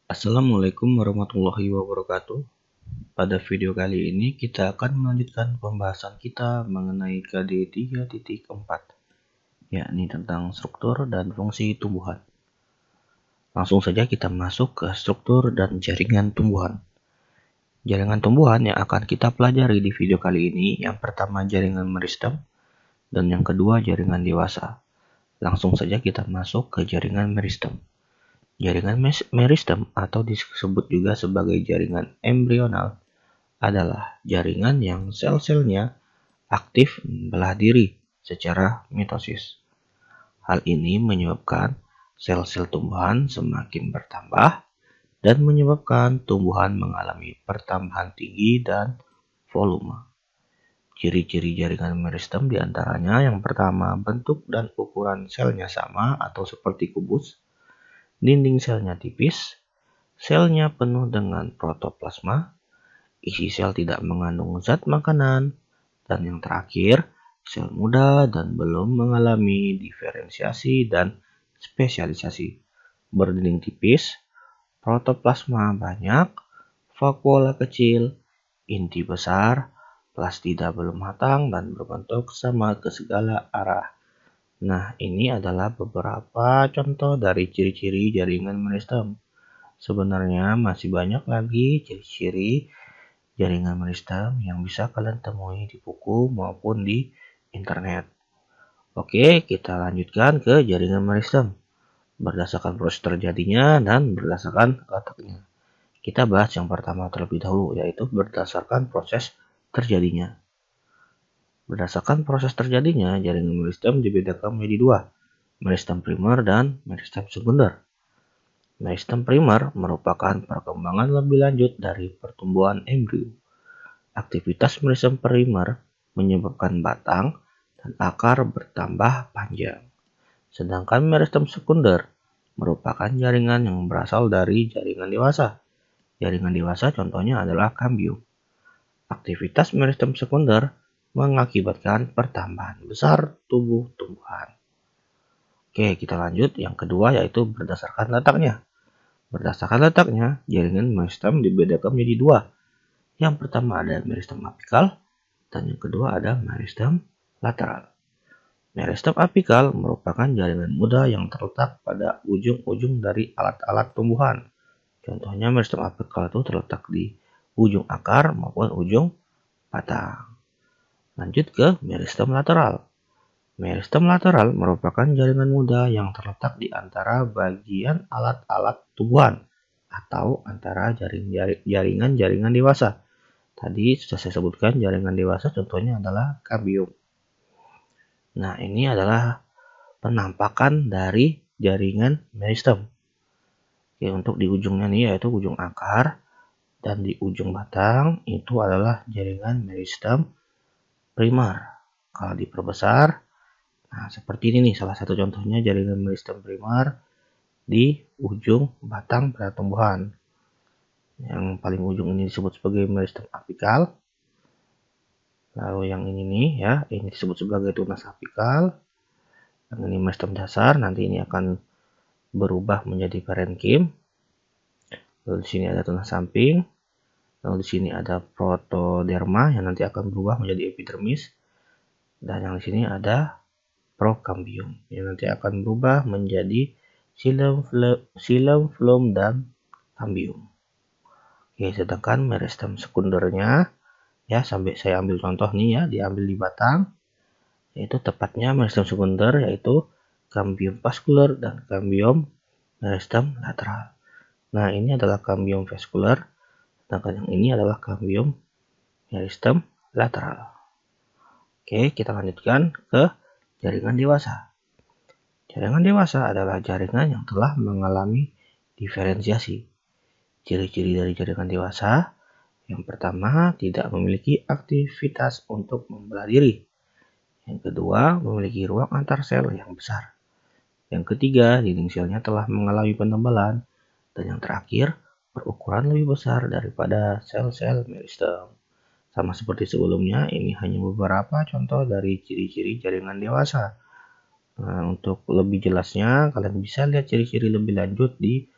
Assalamualaikum warahmatullahi wabarakatuh. Pada video kali ini kita akan melanjutkan pembahasan kita mengenai KD 3.4, yakni tentang struktur dan fungsi tumbuhan. Langsung saja kita masuk ke struktur dan jaringan tumbuhan. Jaringan tumbuhan yang akan kita pelajari di video kali ini, yang pertama jaringan meristem dan yang kedua jaringan dewasa. Langsung saja kita masuk ke jaringan meristem. Jaringan meristem atau disebut juga sebagai jaringan embrional adalah jaringan yang sel-selnya aktif membelah diri secara mitosis. Hal ini menyebabkan sel-sel tumbuhan semakin bertambah dan menyebabkan tumbuhan mengalami pertambahan tinggi dan volume. Ciri-ciri jaringan meristem diantaranya yang pertama, bentuk dan ukuran selnya sama atau seperti kubus, dinding selnya tipis, selnya penuh dengan protoplasma, isi sel tidak mengandung zat makanan, dan yang terakhir, sel muda dan belum mengalami diferensiasi dan spesialisasi. Berdinding tipis, protoplasma banyak, vakuola kecil, inti besar, plastida belum matang, dan berbentuk sama ke segala arah. Nah, ini adalah beberapa contoh dari ciri-ciri jaringan meristem. Sebenarnya masih banyak lagi ciri-ciri jaringan meristem yang bisa kalian temui di buku maupun di internet. Oke, kita lanjutkan ke jaringan meristem berdasarkan proses terjadinya dan berdasarkan letaknya. Kita bahas yang pertama terlebih dahulu, yaitu berdasarkan proses terjadinya. Berdasarkan proses terjadinya, jaringan meristem dibedakan menjadi dua, meristem primer dan meristem sekunder. Meristem primer merupakan perkembangan lebih lanjut dari pertumbuhan embrio. Aktivitas meristem primer menyebabkan batang dan akar bertambah panjang. Sedangkan meristem sekunder merupakan jaringan yang berasal dari jaringan dewasa. Jaringan dewasa contohnya adalah kambium. Aktivitas meristem sekunder mengakibatkan pertambahan besar tubuh tumbuhan. Oke, kita lanjut. Yang kedua yaitu berdasarkan letaknya. Berdasarkan letaknya, jaringan meristem dibedakan menjadi dua. Yang pertama ada meristem apikal dan yang kedua ada meristem lateral. Meristem apikal merupakan jaringan muda yang terletak pada ujung-ujung dari alat-alat tumbuhan. Contohnya meristem apikal itu terletak di ujung akar maupun ujung batang. Lanjut ke meristem lateral. Meristem lateral merupakan jaringan muda yang terletak di antara bagian alat-alat tumbuhan atau antara jaringan-jaringan dewasa. Tadi sudah saya sebutkan jaringan dewasa contohnya adalah kambium. Nah, ini adalah penampakan dari jaringan meristem. Oke, untuk di ujungnya nih yaitu ujung akar dan di ujung batang itu adalah jaringan meristem primer. Kalau diperbesar, nah seperti ini nih salah satu contohnya jaringan meristem primer di ujung batang pada tumbuhan. Yang paling ujung ini disebut sebagai meristem apikal. Lalu yang ini nih ya, ini disebut sebagai tunas apikal. Yang ini meristem dasar, nanti ini akan berubah menjadi parenkim. Lalu di sini ada tunas samping. Lalu di sini ada protoderma yang nanti akan berubah menjadi epidermis. Dan yang di sini ada prokambium yang nanti akan berubah menjadi xilem, phloem, dan kambium. Oke, sedangkan meristem sekundernya ya, sampai saya ambil contoh nih ya, diambil di batang, yaitu tepatnya meristem sekunder yaitu kambium vaskuler dan kambium meristem lateral. Nah, ini adalah kambium vaskuler, sedangkan yang ini adalah kambium meristem lateral. Oke, kita lanjutkan ke jaringan dewasa. Jaringan dewasa adalah jaringan yang telah mengalami diferensiasi. Ciri-ciri dari jaringan dewasa, yang pertama, tidak memiliki aktivitas untuk membelah diri. Yang kedua, memiliki ruang antar sel yang besar. Yang ketiga, dinding selnya telah mengalami penebalan. Dan yang terakhir, berukuran lebih besar daripada sel-sel meristem. Sama seperti sebelumnya, ini hanya beberapa contoh dari ciri-ciri jaringan dewasa. Nah, untuk lebih jelasnya, kalian bisa lihat ciri-ciri lebih lanjut di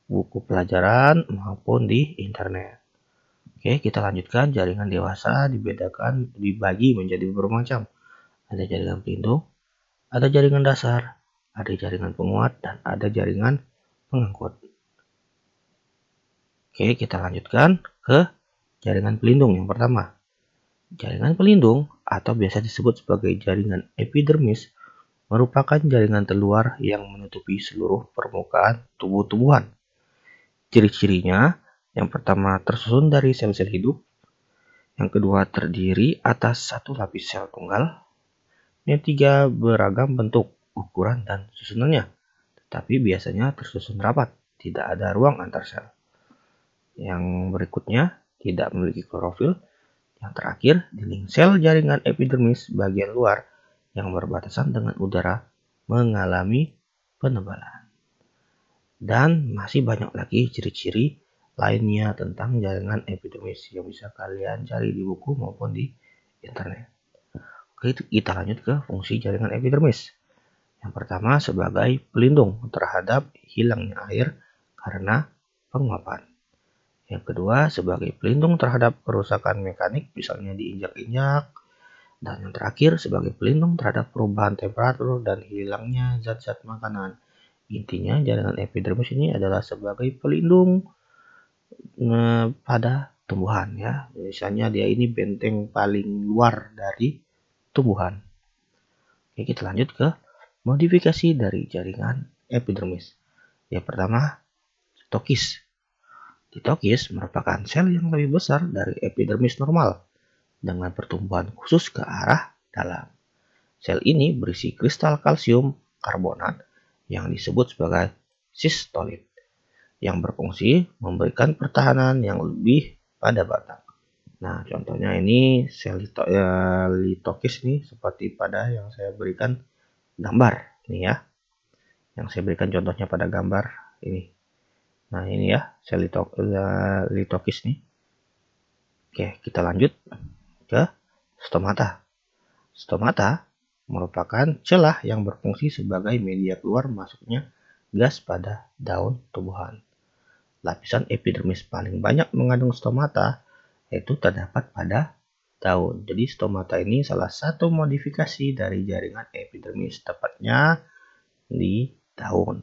buku pelajaran maupun di internet. Oke, kita lanjutkan. Jaringan dewasa dibagi menjadi beberapa macam. Ada jaringan pelindung, ada jaringan dasar, ada jaringan penguat, dan ada jaringan pengangkut. Oke, kita lanjutkan ke jaringan pelindung yang pertama. Jaringan pelindung atau biasa disebut sebagai jaringan epidermis merupakan jaringan terluar yang menutupi seluruh permukaan tumbuh-tumbuhan. Ciri-cirinya, yang pertama tersusun dari sel-sel hidup, yang kedua terdiri atas satu lapis sel tunggal, yang ketiga beragam bentuk, ukuran, dan susunannya, tetapi biasanya tersusun rapat, tidak ada ruang antar sel. Yang berikutnya tidak memiliki klorofil. Yang terakhir, dinding sel jaringan epidermis bagian luar yang berbatasan dengan udara mengalami penebalan. Dan masih banyak lagi ciri-ciri lainnya tentang jaringan epidermis yang bisa kalian cari di buku maupun di internet. Oke, kita lanjut ke fungsi jaringan epidermis. Yang pertama sebagai pelindung terhadap hilangnya air karena penguapan. Yang kedua sebagai pelindung terhadap kerusakan mekanik, misalnya diinjak-injak. Dan yang terakhir sebagai pelindung terhadap perubahan temperatur dan hilangnya zat-zat makanan. Intinya jaringan epidermis ini adalah sebagai pelindung pada tumbuhan ya. Misalnya dia ini benteng paling luar dari tumbuhan. Oke, kita lanjut ke modifikasi dari jaringan epidermis. Yang pertama, tokis. Tokis merupakan sel yang lebih besar dari epidermis normal dengan pertumbuhan khusus ke arah dalam. Sel ini berisi kristal kalsium karbonat yang disebut sebagai sistolit yang berfungsi memberikan pertahanan yang lebih pada batang. Nah, contohnya ini sel litokis ini seperti pada yang saya berikan gambar ini ya. Yang saya berikan contohnya pada gambar ini. Nah, ini ya sel litokis nih. Oke, kita lanjut ke stomata. Stomata merupakan celah yang berfungsi sebagai media keluar masuknya gas pada daun tumbuhan. Lapisan epidermis paling banyak mengandung stomata yaitu terdapat pada daun. Jadi stomata ini salah satu modifikasi dari jaringan epidermis, tepatnya di daun.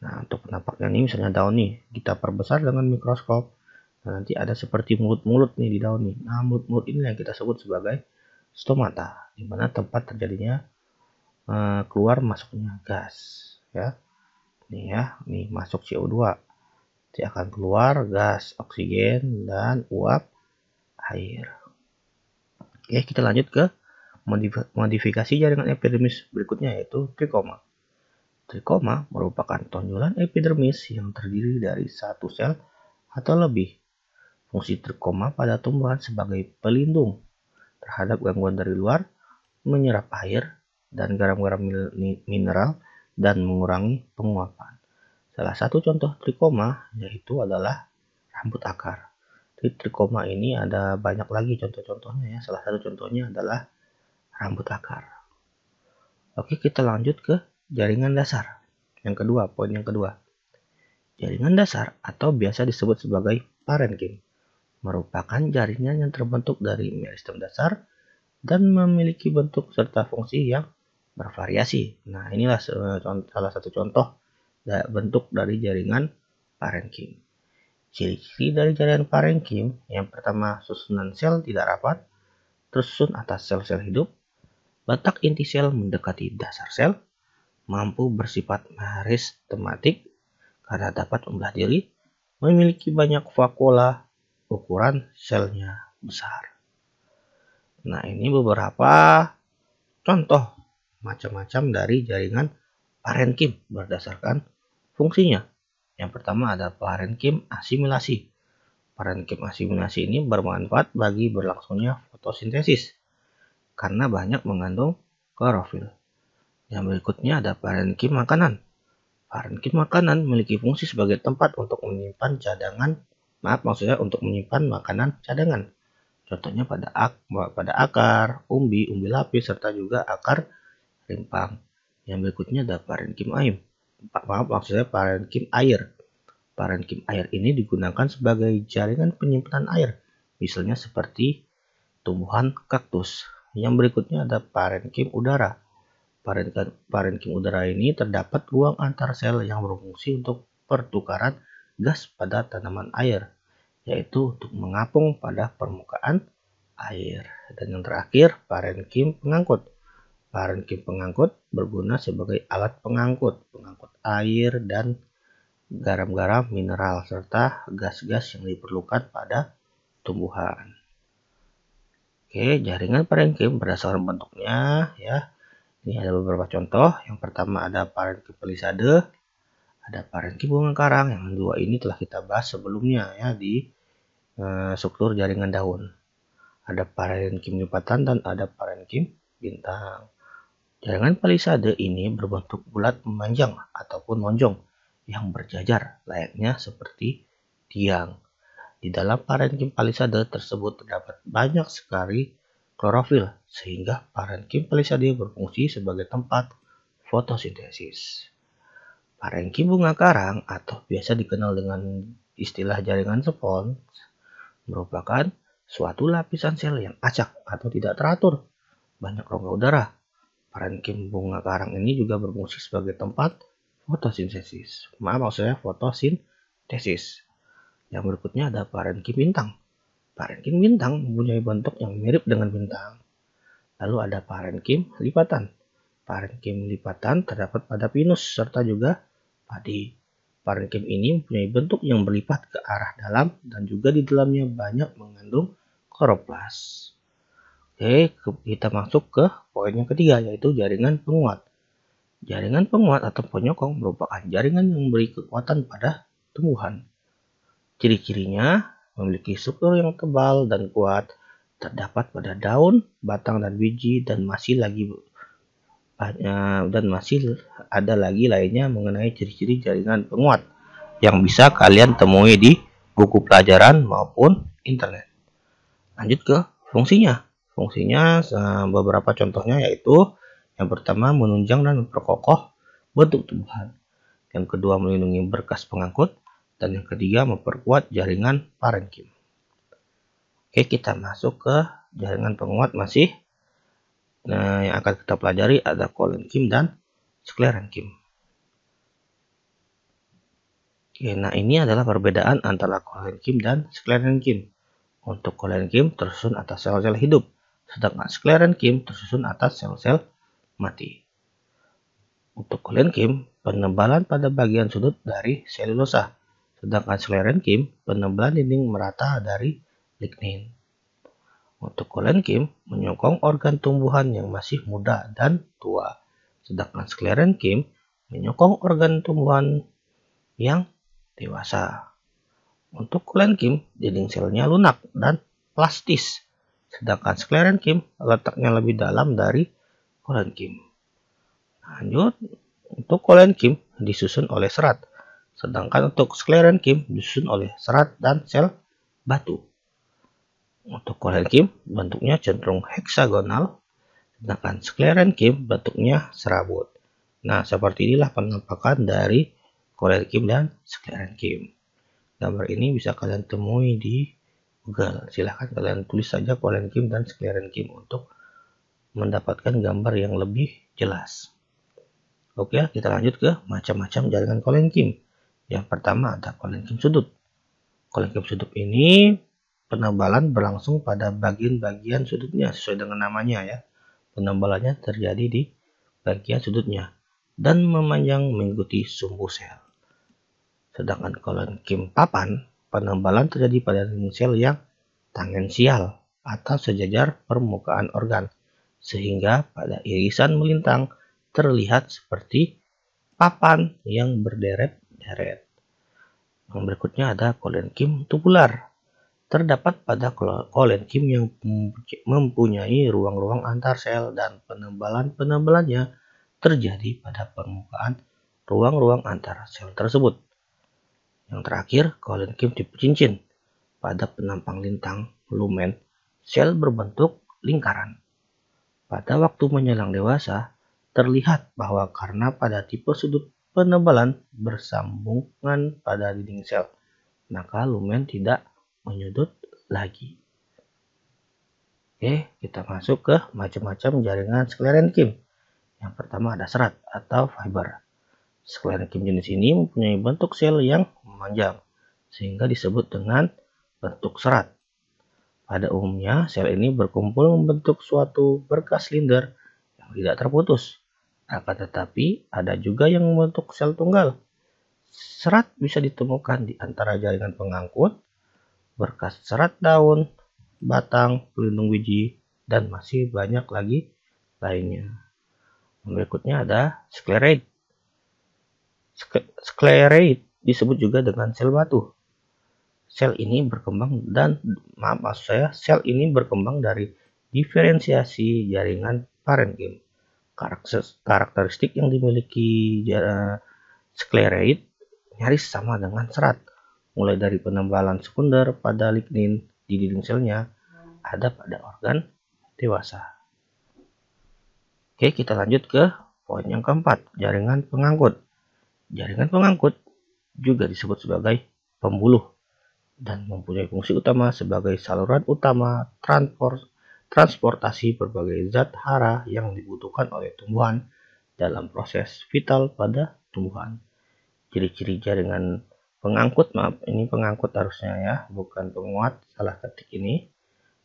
Nah, untuk penampaknya nih, misalnya daun nih, kita perbesar dengan mikroskop. Nah, nanti ada seperti mulut-mulut nih di daun nih. Nah, mulut-mulut ini yang kita sebut sebagai stomata, di mana tempat terjadinya keluar masuknya gas. Ya, nih ya, nih masuk CO2, nanti akan keluar gas oksigen dan uap air. Oke, kita lanjut ke modifikasi jaringan epidermis berikutnya yaitu trikoma. Trikoma merupakan tonjolan epidermis yang terdiri dari satu sel atau lebih. Fungsi trikoma pada tumbuhan sebagai pelindung terhadap gangguan dari luar, menyerap air dan garam-garam mineral, dan mengurangi penguapan. Salah satu contoh trikoma yaitu adalah rambut akar. Di trikoma ini ada banyak lagi contoh-contohnya ya. Salah satu contohnya adalah rambut akar. Oke, kita lanjut ke jaringan dasar. Yang kedua, poin yang kedua. Jaringan dasar atau biasa disebut sebagai parenkim merupakan jaringan yang terbentuk dari meristem dasar dan memiliki bentuk serta fungsi yang bervariasi. Nah, inilah salah satu contoh bentuk dari jaringan parenkim. Ciri-ciri dari jaringan parenkim, yang pertama susunan sel tidak rapat, tersusun atas sel-sel hidup, letak inti sel mendekati dasar sel, mampu bersifat meristematik karena dapat membelah diri, memiliki banyak vakuola, ukuran selnya besar. Nah, ini beberapa contoh macam-macam dari jaringan parenkim berdasarkan fungsinya. Yang pertama ada parenkim asimilasi. Parenkim asimilasi ini bermanfaat bagi berlangsungnya fotosintesis karena banyak mengandung klorofil. Yang berikutnya ada parenkim makanan. Parenkim makanan memiliki fungsi sebagai tempat untuk menyimpan untuk menyimpan makanan cadangan. Contohnya pada akar, umbi lapis, serta juga akar rimpang. Yang berikutnya ada parenkim air. Parenkim air. Parenkim air ini digunakan sebagai jaringan penyimpanan air, misalnya seperti tumbuhan kaktus. Yang berikutnya ada parenkim udara. Parenkim udara ini terdapat ruang antar sel yang berfungsi untuk pertukaran gas pada tanaman air, yaitu untuk mengapung pada permukaan air. Dan yang terakhir, parenkim pengangkut. Parenkim pengangkut berguna sebagai alat pengangkut air dan garam-garam mineral serta gas-gas yang diperlukan pada tumbuhan. Oke, jaringan parenkim berdasarkan bentuknya ya. Ini ada beberapa contoh. Yang pertama ada parenkim palisade, ada parenkim bunga karang. Yang dua ini telah kita bahas sebelumnya ya di struktur jaringan daun. Ada parenkim lipatan dan ada parenkim bintang. Jaringan palisade ini berbentuk bulat memanjang ataupun lonjong yang berjajar layaknya seperti tiang. Di dalam parenkim palisade tersebut terdapat banyak sekali klorofil, sehingga parenkim palisade berfungsi sebagai tempat fotosintesis. Parenkim bunga karang atau biasa dikenal dengan istilah jaringan spons merupakan suatu lapisan sel yang acak atau tidak teratur, banyak rongga udara. Parenkim bunga karang ini juga berfungsi sebagai tempat fotosintesis. Maksudnya fotosintesis. Yang berikutnya ada parenkim bintang. Parenkim bintang mempunyai bentuk yang mirip dengan bintang. Lalu ada parenkim lipatan. Parenkim lipatan terdapat pada pinus serta juga padi. Parenkim ini mempunyai bentuk yang berlipat ke arah dalam dan juga di dalamnya banyak mengandung kloroplas. Oke, kita masuk ke poin yang ketiga, yaitu jaringan penguat. Jaringan penguat atau penyokong merupakan jaringan yang memberi kekuatan pada tumbuhan. Ciri-cirinya memiliki struktur yang tebal dan kuat, terdapat pada daun, batang, dan biji, dan masih ada lagi lainnya mengenai ciri-ciri jaringan penguat yang bisa kalian temui di buku pelajaran maupun internet. Lanjut ke fungsinya. Fungsinya beberapa contohnya yaitu yang pertama menunjang dan memperkokoh bentuk tumbuhan. Yang kedua melindungi berkas pengangkut. Dan yang ketiga memperkuat jaringan parenkim. Oke, kita masuk ke jaringan penguat masih. Nah, yang akan kita pelajari ada kolenkim dan sklerenkim. Oke, nah ini adalah perbedaan antara kolenkim dan sklerenkim. Untuk kolenkim tersusun atas sel-sel hidup, sedangkan sklerenkim tersusun atas sel-sel mati. Untuk kolenkim, penebalan pada bagian sudut dari selulosa. Sedangkan sklerenkim, penebalan dinding merata dari lignin. Untuk kolenkim, menyokong organ tumbuhan yang masih muda dan tua. Sedangkan sklerenkim, menyokong organ tumbuhan yang dewasa. Untuk kolenkim, dinding selnya lunak dan plastis. Sedangkan sklerenkim, letaknya lebih dalam dari kolenkim. Lanjut, untuk kolenkim disusun oleh serat. Sedangkan untuk sklerenkim disusun oleh serat dan sel batu. Untuk kolenkim bentuknya cenderung heksagonal, sedangkan sklerenkim bentuknya serabut. Nah, seperti inilah penampakan dari kolenkim dan sklerenkim. Gambar ini bisa kalian temui di Google. Silahkan kalian tulis saja kolenkim dan sklerenkim untuk mendapatkan gambar yang lebih jelas. Oke, kita lanjut ke macam-macam jaringan kolenkim. Yang pertama ada kolenkim sudut. Kolenkim sudut ini penebalan berlangsung pada bagian-bagian sudutnya sesuai dengan namanya ya. Penebalannya terjadi di bagian sudutnya dan memanjang mengikuti sumbu sel. Sedangkan kolenkim papan, penebalan terjadi pada dinding sel yang tangensial atau sejajar permukaan organ, sehingga pada irisan melintang terlihat seperti papan yang berderet-deret. Yang berikutnya ada kolenkim tubular. Terdapat pada kolenkim yang mempunyai ruang-ruang antar sel dan penebalan-penebalannya terjadi pada permukaan ruang-ruang antar sel tersebut. Yang terakhir, kolenkim tipe cincin. Pada penampang lintang lumen, sel berbentuk lingkaran. Pada waktu menjelang dewasa, terlihat bahwa karena pada tipe sudut penebalan bersambungan pada dinding sel, maka lumen tidak menyudut lagi. Oke, kita masuk ke macam-macam jaringan sklerenkim. Yang pertama ada serat atau fiber. Sklerenkim jenis ini mempunyai bentuk sel yang memanjang, sehingga disebut dengan bentuk serat. Pada umumnya, sel ini berkumpul membentuk suatu berkas silinder yang tidak terputus. Akan tetapi, ada juga yang membentuk sel tunggal. Serat bisa ditemukan di antara jaringan pengangkut, berkas serat daun, batang, pelindung biji, dan masih banyak lagi lainnya. Berikutnya ada sklereid. Sklereid disebut juga dengan sel batu. Sel ini berkembang sel ini berkembang dari diferensiasi jaringan parenkim. Karakteristik yang dimiliki sklereid nyaris sama dengan serat, mulai dari penebalan sekunder pada lignin di dinding selnya ada pada organ dewasa. Oke, kita lanjut ke poin yang keempat, jaringan pengangkut. Jaringan pengangkut juga disebut sebagai pembuluh dan mempunyai fungsi utama sebagai saluran utama transportasi berbagai zat hara yang dibutuhkan oleh tumbuhan dalam proses vital pada tumbuhan. Ciri-ciri jaringan pengangkut, ini pengangkut harusnya ya, bukan penguat, salah ketik ini.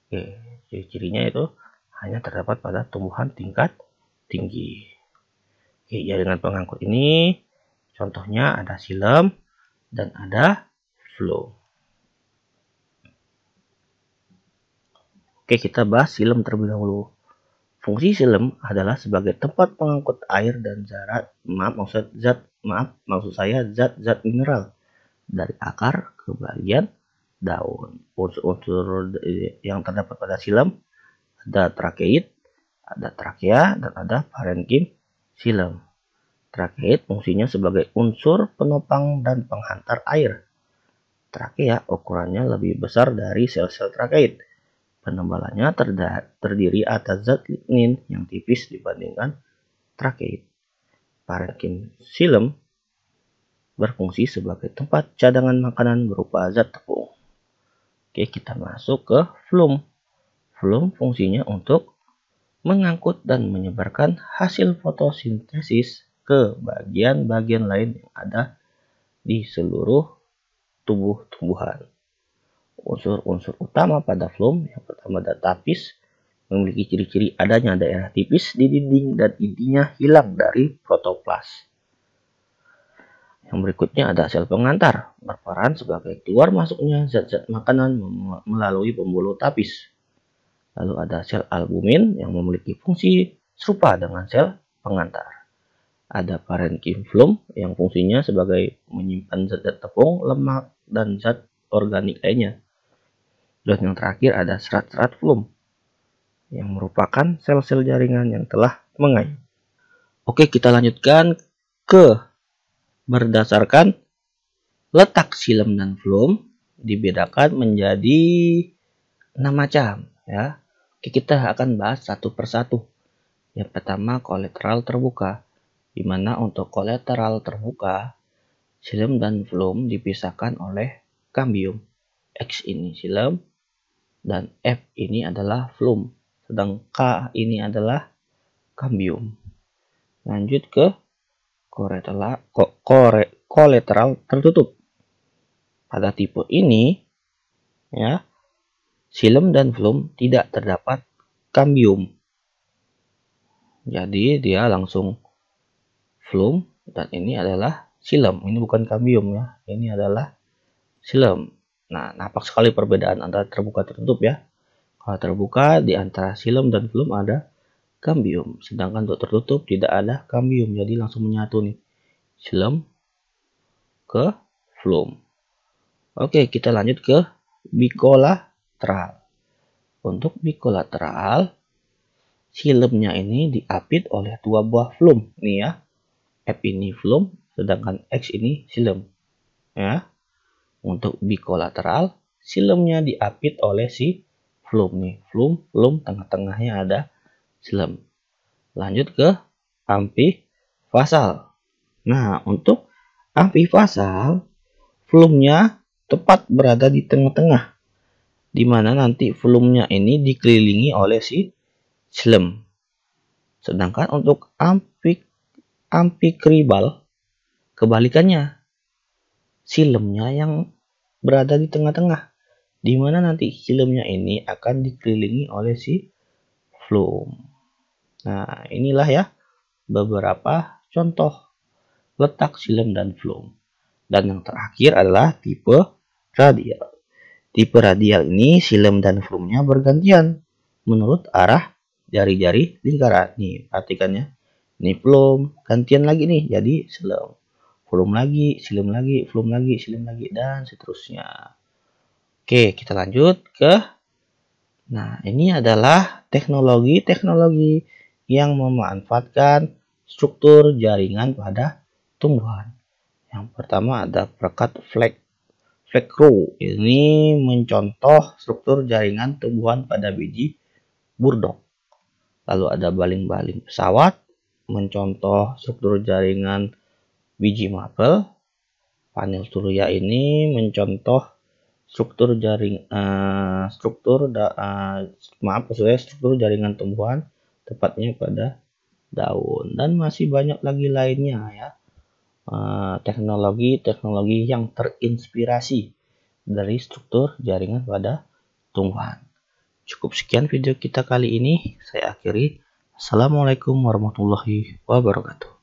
Oke, ciri-cirinya itu hanya terdapat pada tumbuhan tingkat tinggi. Oke, jaringan pengangkut ini contohnya ada xilem dan ada phloem. Oke, kita bahas xilem terlebih dahulu. Fungsi xilem adalah sebagai tempat pengangkut air dan zat-zat mineral dari akar ke bagian daun. Unsur-unsur yang terdapat pada xilem ada trakeid, ada trakea, dan ada parenkim xilem. Trakeid fungsinya sebagai unsur penopang dan penghantar air. Trakea ukurannya lebih besar dari sel-sel trakeid. Penebalannya terdiri atas zat lignin yang tipis dibandingkan trakeid. Parenkim xilem berfungsi sebagai tempat cadangan makanan berupa zat tepung. Oke, kita masuk ke phloem. Phloem fungsinya untuk mengangkut dan menyebarkan hasil fotosintesis ke bagian-bagian lain yang ada di seluruh tubuh tumbuhan. Unsur-unsur utama pada phloem yang pertama ada tapis, memiliki ciri-ciri adanya daerah tipis di dinding dan intinya hilang dari protoplas. Yang berikutnya ada sel pengantar, berperan sebagai keluar masuknya zat-zat makanan melalui pembuluh tapis. Lalu ada sel albumin yang memiliki fungsi serupa dengan sel pengantar. Ada parenkim phloem yang fungsinya sebagai menyimpan zat-zat tepung, lemak, dan zat organik lainnya. Dan yang terakhir ada serat-serat phloem yang merupakan sel-sel jaringan yang telah mengait. Oke, kita lanjutkan ke berdasarkan letak xilem dan phloem dibedakan menjadi 6 macam ya. Oke, kita akan bahas satu persatu. Yang pertama kolateral terbuka, di mana untuk kolateral terbuka xilem dan phloem dipisahkan oleh kambium. X ini xilem dan F ini adalah phloem, sedang K ini adalah kambium. Lanjut ke kolateral tertutup. Pada tipe ini ya, xilem dan phloem tidak terdapat kambium. Jadi dia langsung phloem dan ini adalah xilem. Ini bukan kambium ya, ini adalah xilem. Nah, nampak sekali perbedaan antara terbuka tertutup ya. Kalau terbuka di antara xilem dan phloem ada kambium, sedangkan untuk tertutup tidak ada kambium, jadi langsung menyatu nih xilem ke phloem. Oke, kita lanjut ke bikolateral. Untuk bikolateral, xilemnya ini diapit oleh 2 buah phloem nih ya. F ini phloem, sedangkan X ini xilem ya. Untuk bikolateral, xilemnya diapit oleh si phloem nih. Phloem, tengah-tengahnya ada xilem. Lanjut ke ampifasal. Nah, untuk amfifasal, volumenya tepat berada di tengah-tengah, di mana nanti volumenya ini dikelilingi oleh si xilem. Sedangkan untuk amfikribal, kebalikannya, xilemnya yang berada di tengah-tengah, di mana nanti xilemnya ini akan dikelilingi oleh si volum. Nah, inilah ya beberapa contoh letak xilem dan volum. Dan yang terakhir adalah tipe radial. Tipe radial ini xilem dan volumenya bergantian menurut arah jari-jari lingkaran. Nih, perhatikan ya. Ini volum, gantian lagi nih jadi xilem. Volum lagi, xilem lagi, volum lagi, xilem lagi, dan seterusnya. Oke, kita lanjut ke. Nah, ini adalah teknologi-teknologi yang memanfaatkan struktur jaringan pada tumbuhan. Yang pertama ada perekat flag row. Ini mencontoh struktur jaringan tumbuhan pada biji burdok. Lalu ada baling-baling pesawat, mencontoh struktur jaringan biji mapel. Panel surya ini mencontoh struktur jaringan tumbuhan, tepatnya pada daun, dan masih banyak lagi lainnya ya. Teknologi-teknologi yang terinspirasi dari struktur jaringan pada tumbuhan. Cukup sekian video kita kali ini, saya akhiri. Assalamualaikum warahmatullahi wabarakatuh.